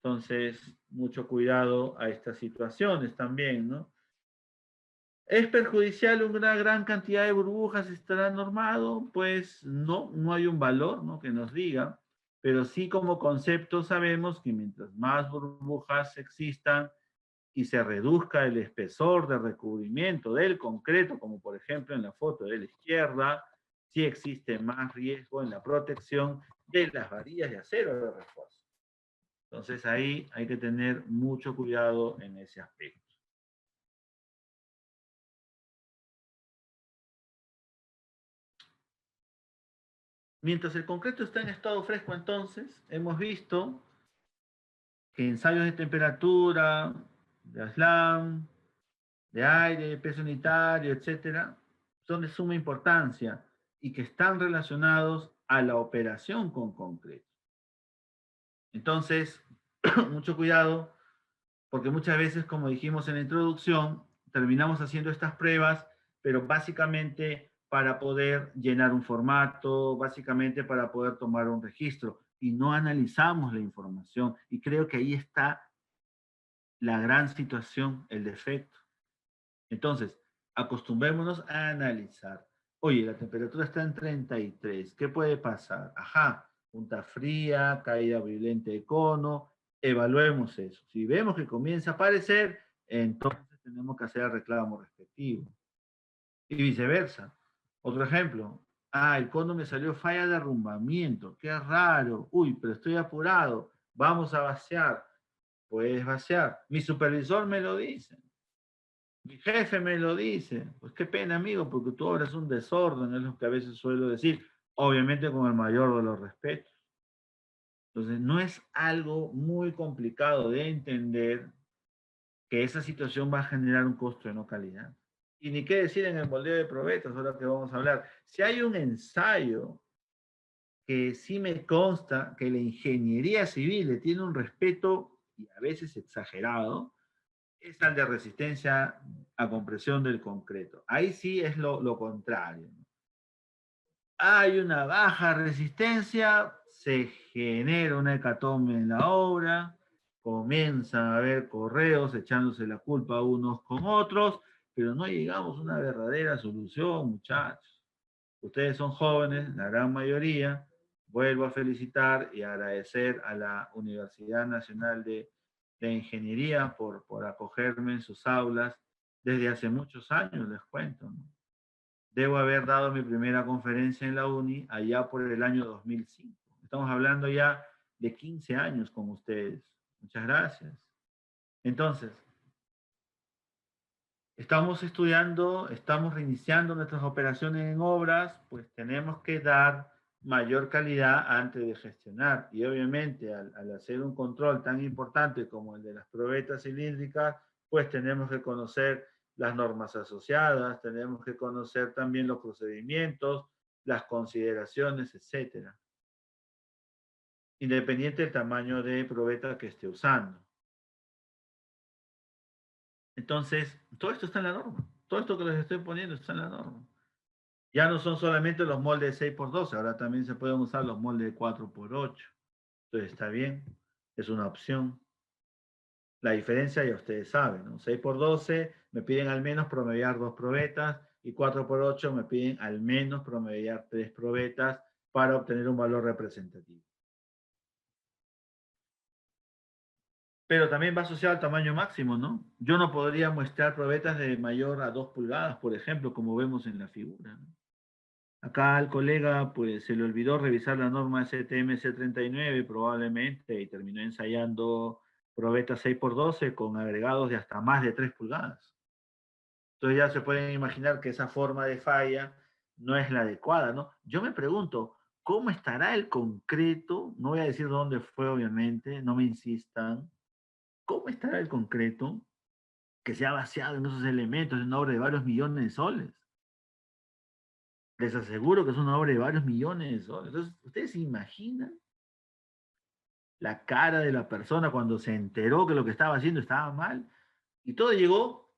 Entonces, mucho cuidado a estas situaciones también, ¿no? ¿Es perjudicial una gran cantidad de burbujas? ¿Estará normado? Pues no hay un valor, ¿no?, que nos diga, pero sí como concepto sabemos que mientras más burbujas existan y se reduzca el espesor de recubrimiento del concreto, como por ejemplo en la foto de la izquierda, sí existe más riesgo en la protección de las varillas de acero de refuerzo. Entonces ahí hay que tener mucho cuidado en ese aspecto. Mientras el concreto está en estado fresco, entonces, hemos visto que ensayos de temperatura, de ASLAM, de aire, de peso unitario, etcétera, son de suma importancia y que están relacionados a la operación con concreto. Entonces, mucho cuidado, porque muchas veces, como dijimos en la introducción, terminamos haciendo estas pruebas, pero básicamente para poder llenar un formato, básicamente para poder tomar un registro, y no analizamos la información. Y creo que ahí está la gran situación, el defecto. Entonces, acostumbrémonos a analizar. Oye, la temperatura está en 33, ¿qué puede pasar? Ajá, punta fría, caída violenta de cono, evaluemos eso. Si vemos que comienza a aparecer, entonces tenemos que hacer el reclamo respectivo. Y viceversa. Otro ejemplo. El cono me salió falla de arrumbamiento. Qué raro. Uy, pero estoy apurado. Vamos a vaciar. Puedes vaciar. Mi supervisor me lo dice. Mi jefe me lo dice. Pues qué pena, amigo, porque tu obra es un desorden, es lo que a veces suelo decir. Obviamente con el mayor de los respetos. Entonces, no es algo muy complicado de entender que esa situación va a generar un costo de no calidad. Y ni qué decir en el moldeo de probetas, ahora que vamos a hablar. Si hay un ensayo que sí me consta que la ingeniería civil le tiene un respeto, y a veces exagerado, es al de resistencia a compresión del concreto. Ahí sí es lo contrario. Hay una baja resistencia, se genera una hecatombe en la obra, comienzan a haber correos echándose la culpa unos con otros, pero no llegamos a una verdadera solución, muchachos. Ustedes son jóvenes, la gran mayoría. Vuelvo a felicitar y agradecer a la Universidad Nacional de de ingeniería por acogerme en sus aulas desde hace muchos años, les cuento, ¿no? Debo haber dado mi primera conferencia en la UNI allá por el año 2005. Estamos hablando ya de 15 años con ustedes. Muchas gracias. Entonces, estamos estudiando, estamos reiniciando nuestras operaciones en obras, pues tenemos que dar mayor calidad antes de gestionar. Y obviamente al hacer un control tan importante como el de las probetas cilíndricas, pues tenemos que conocer las normas asociadas, tenemos que conocer también los procedimientos, las consideraciones, etcétera, independiente del tamaño de probeta que esté usando. Entonces, todo esto está en la norma. Todo esto que les estoy poniendo está en la norma. Ya no son solamente los moldes 6x12, ahora también se pueden usar los moldes 4x8. Entonces está bien, es una opción. La diferencia ya ustedes saben, ¿no? 6x12 me piden al menos promediar 2 probetas y 4x8 me piden al menos promediar 3 probetas para obtener un valor representativo. Pero también va asociado al tamaño máximo, ¿no? Yo no podría muestrar probetas de mayor a 2 pulgadas, por ejemplo, como vemos en la figura, ¿no? Acá al colega pues se le olvidó revisar la norma STM-C39 probablemente y terminó ensayando probetas 6x12 con agregados de hasta más de 3 pulgadas. Entonces ya se pueden imaginar que esa forma de falla no es la adecuada, ¿no? Yo me pregunto, ¿cómo estará el concreto? No voy a decir dónde fue, obviamente, no me insistan. ¿Cómo estará el concreto que se ha vaciado en esos elementos en una obra de varios millones de soles? Les aseguro que es una obra de varios millones de soles. Entonces, ¿ustedes se imaginan la cara de la persona cuando se enteró que lo que estaba haciendo estaba mal? Y todo llegó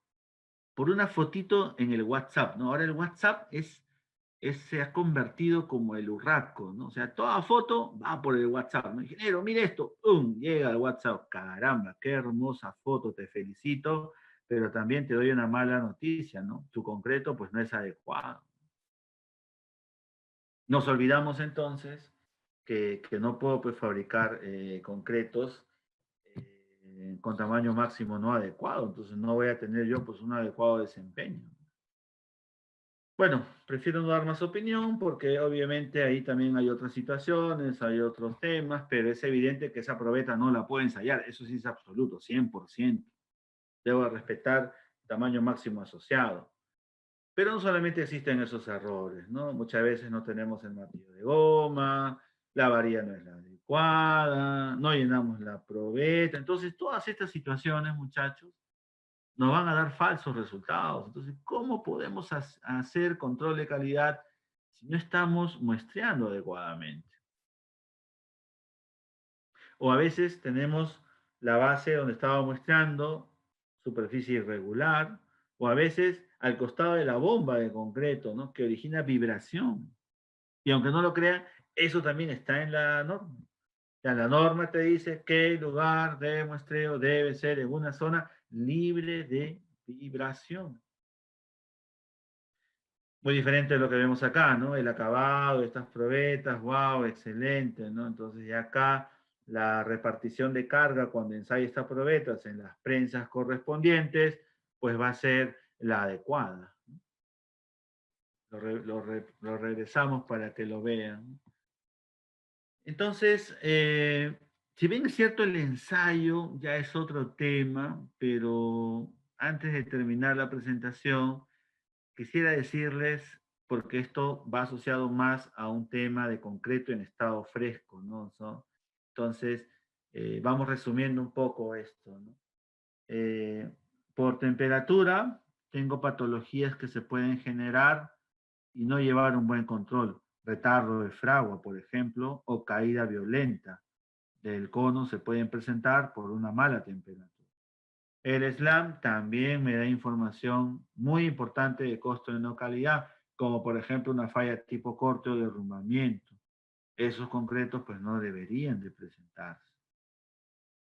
por una fotito en el WhatsApp, ¿no? Ahora el WhatsApp se ha convertido como el urraco, ¿no? O sea, toda foto va por el WhatsApp, ¿no? Ingeniero, mire esto, llega al WhatsApp, caramba, qué hermosa foto, te felicito, pero también te doy una mala noticia, ¿no? Tu concreto pues no es adecuado. Nos olvidamos entonces que no puedo pues, fabricar concretos con tamaño máximo no adecuado, entonces no voy a tener yo pues un adecuado desempeño. Bueno, prefiero no dar más opinión porque obviamente ahí también hay otras situaciones, hay otros temas, pero es evidente que esa probeta no la puedo ensayar, eso sí es absoluto, 100%. Debo respetar el tamaño máximo asociado. Pero no solamente existen esos errores, ¿no? Muchas veces no tenemos el martillo de goma, la varilla no es la adecuada, no llenamos la probeta. Entonces, todas estas situaciones, muchachos, nos van a dar falsos resultados. Entonces, ¿cómo podemos hacer control de calidad si no estamos muestreando adecuadamente? O a veces tenemos la base donde estaba muestreando, superficie irregular, o a veces al costado de la bomba de concreto, ¿no? Que origina vibración. Y aunque no lo crean, eso también está en la norma. O sea, la norma te dice que el lugar de muestreo debe ser en una zona libre de vibración. Muy diferente de lo que vemos acá, ¿no? El acabado, estas probetas, wow, excelente, ¿no? Entonces ya acá la repartición de carga cuando ensaye estas probetas en las prensas correspondientes, pues va a ser la adecuada. Lo regresamos para que lo vean. Entonces, si bien es cierto el ensayo ya es otro tema, pero antes de terminar la presentación, quisiera decirles, porque esto va asociado más a un tema de concreto en estado fresco, ¿no? Entonces, vamos resumiendo un poco esto, ¿no? Por temperatura, tengo patologías que se pueden generar y no llevar un buen control. Retardo de fragua, por ejemplo, o caída violenta del cono se pueden presentar por una mala temperatura. El SLAM también me da información muy importante de costo de no calidad, como por ejemplo una falla tipo corte o derrumbamiento. Esos concretos pues no deberían de presentarse.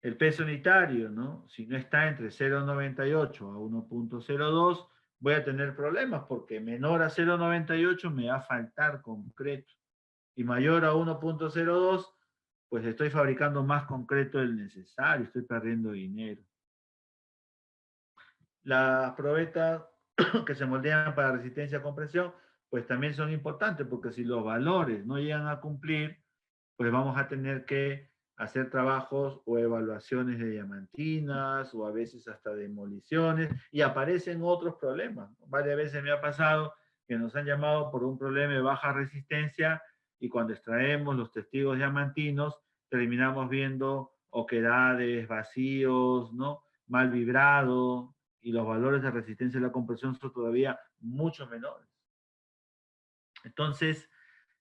El peso unitario, ¿no? Si no está entre 0,98 a 1,02, voy a tener problemas porque menor a 0,98 me va a faltar concreto y mayor a 1,02 pues estoy fabricando más concreto del necesario, estoy perdiendo dinero. Las probetas que se moldean para resistencia a compresión, pues también son importantes, porque si los valores no llegan a cumplir, pues vamos a tener que hacer trabajos o evaluaciones de diamantinas, o a veces hasta demoliciones, y aparecen otros problemas. Varias veces me ha pasado que nos han llamado por un problema de baja resistencia, y cuando extraemos los testigos diamantinos, terminamos viendo oquedades, vacíos, ¿no? Mal vibrado, y los valores de resistencia a la compresión son todavía mucho menores. Entonces,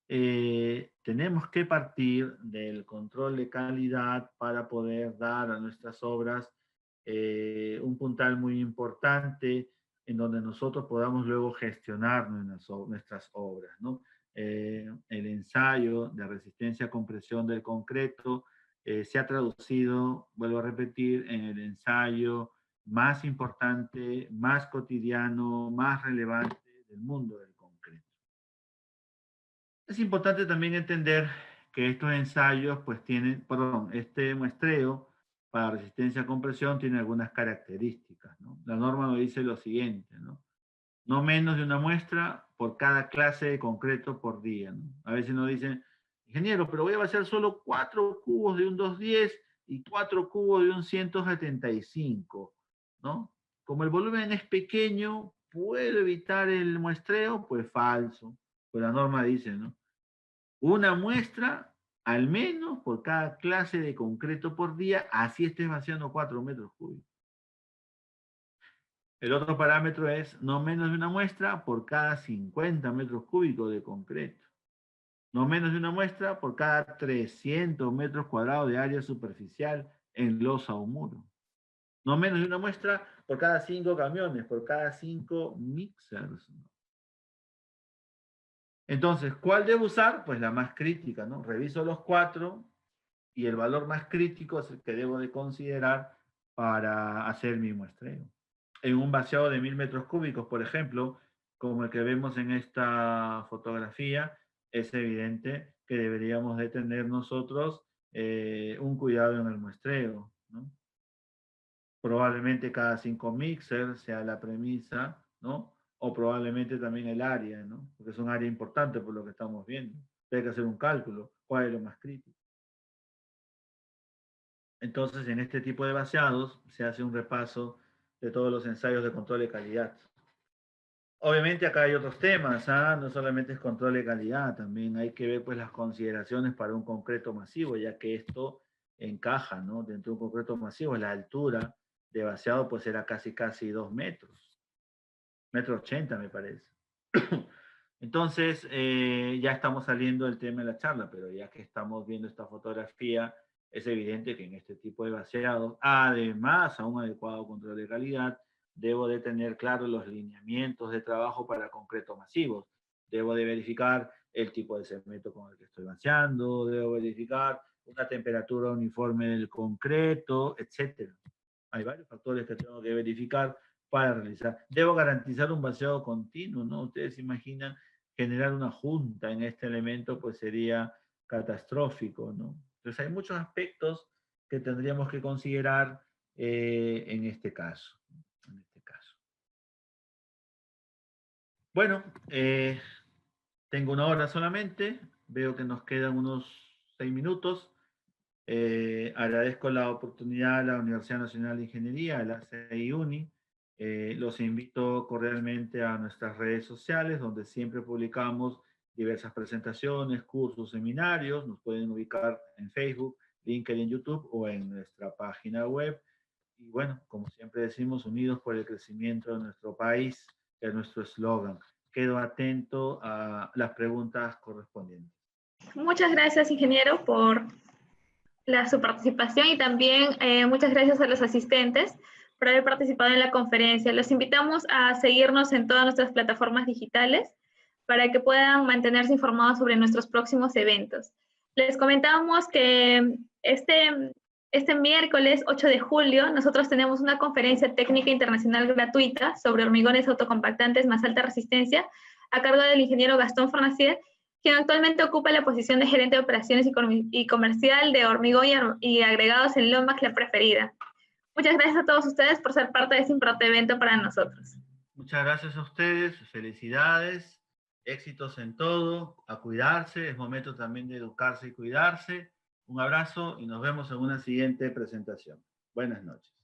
tenemos que partir del control de calidad para poder dar a nuestras obras un puntal muy importante en donde nosotros podamos luego gestionar nuestras obras, ¿no? El ensayo de resistencia a compresión del concreto se ha traducido, vuelvo a repetir, en el ensayo más importante, más cotidiano, más relevante del mundo del concreto. Es importante también entender que estos ensayos, pues tienen, perdón, este muestreo para resistencia a compresión tiene algunas características, ¿no? La norma nos dice lo siguiente, ¿no? No menos de una muestra por cada clase de concreto por día, ¿no? A veces nos dicen, ingeniero, pero voy a vaciar solo 4 cubos de un 210 y 4 cubos de un 175, ¿no? Como el volumen es pequeño, ¿puedo evitar el muestreo? Pues falso. Pues la norma dice, ¿no? Una muestra al menos por cada clase de concreto por día, así estés vaciando 4 metros cúbicos. El otro parámetro es no menos de una muestra por cada 50 metros cúbicos de concreto. No menos de una muestra por cada 300 metros cuadrados de área superficial en losa o muro. No menos de una muestra por cada 5 camiones, por cada 5 mixers. Entonces, ¿cuál debo usar? Pues la más crítica, ¿no? Reviso los 4 y el valor más crítico es el que debo de considerar para hacer mi muestreo. En un vaciado de 1000 metros cúbicos, por ejemplo, como el que vemos en esta fotografía, es evidente que deberíamos de tener nosotros un cuidado en el muestreo, ¿no? Probablemente cada 5 mixers sea la premisa, ¿no? O probablemente también el área, ¿no? Porque es un área importante por lo que estamos viendo. Hay que hacer un cálculo, cuál es lo más crítico. Entonces, en este tipo de vaciados se hace un repaso de todos los ensayos de control de calidad. Obviamente acá hay otros temas, ¿ah? No solamente es control de calidad, también hay que ver pues las consideraciones para un concreto masivo, ya que esto encaja, ¿no? Dentro de un concreto masivo, la altura de vaciado pues era casi 2 metros, 1,80 m me parece. Entonces, ya estamos saliendo del tema de la charla, pero ya que estamos viendo esta fotografía, es evidente que en este tipo de vaciados, además a un adecuado control de calidad, debo de tener claros los lineamientos de trabajo para concretos masivos. Debo de verificar el tipo de cemento con el que estoy vaciando, debo verificar una temperatura uniforme del concreto, etc. Hay varios factores que tengo que verificar para realizar. Debo garantizar un vaciado continuo, ¿no? Ustedes imaginan generar una junta en este elemento, pues sería catastrófico, ¿no? Entonces hay muchos aspectos que tendríamos que considerar en este caso. Bueno, tengo 1 hora solamente. Veo que nos quedan unos 6 minutos. Agradezco la oportunidad a la Universidad Nacional de Ingeniería, a la CIUNI. Los invito cordialmente a nuestras redes sociales, donde siempre publicamos diversas presentaciones, cursos, seminarios. Nos pueden ubicar en Facebook, LinkedIn, YouTube o en nuestra página web. Y bueno, como siempre decimos, unidos por el crecimiento de nuestro país, que es nuestro eslogan. Quedo atento a las preguntas correspondientes. Muchas gracias, ingeniero, por su participación y también muchas gracias a los asistentes por haber participado en la conferencia. Los invitamos a seguirnos en todas nuestras plataformas digitales para que puedan mantenerse informados sobre nuestros próximos eventos. Les comentamos que este miércoles 8 de julio nosotros tenemos una conferencia técnica internacional gratuita sobre hormigones autocompactantes más alta resistencia a cargo del ingeniero Gastón Fornacier, quien actualmente ocupa la posición de gerente de operaciones y comercial de hormigón y agregados en Lomax La Preferida. Muchas gracias a todos ustedes por ser parte de este importante evento para nosotros. Muchas gracias a ustedes, felicidades, éxitos en todo, a cuidarse, es momento también de educarse y cuidarse. Un abrazo y nos vemos en una siguiente presentación. Buenas noches.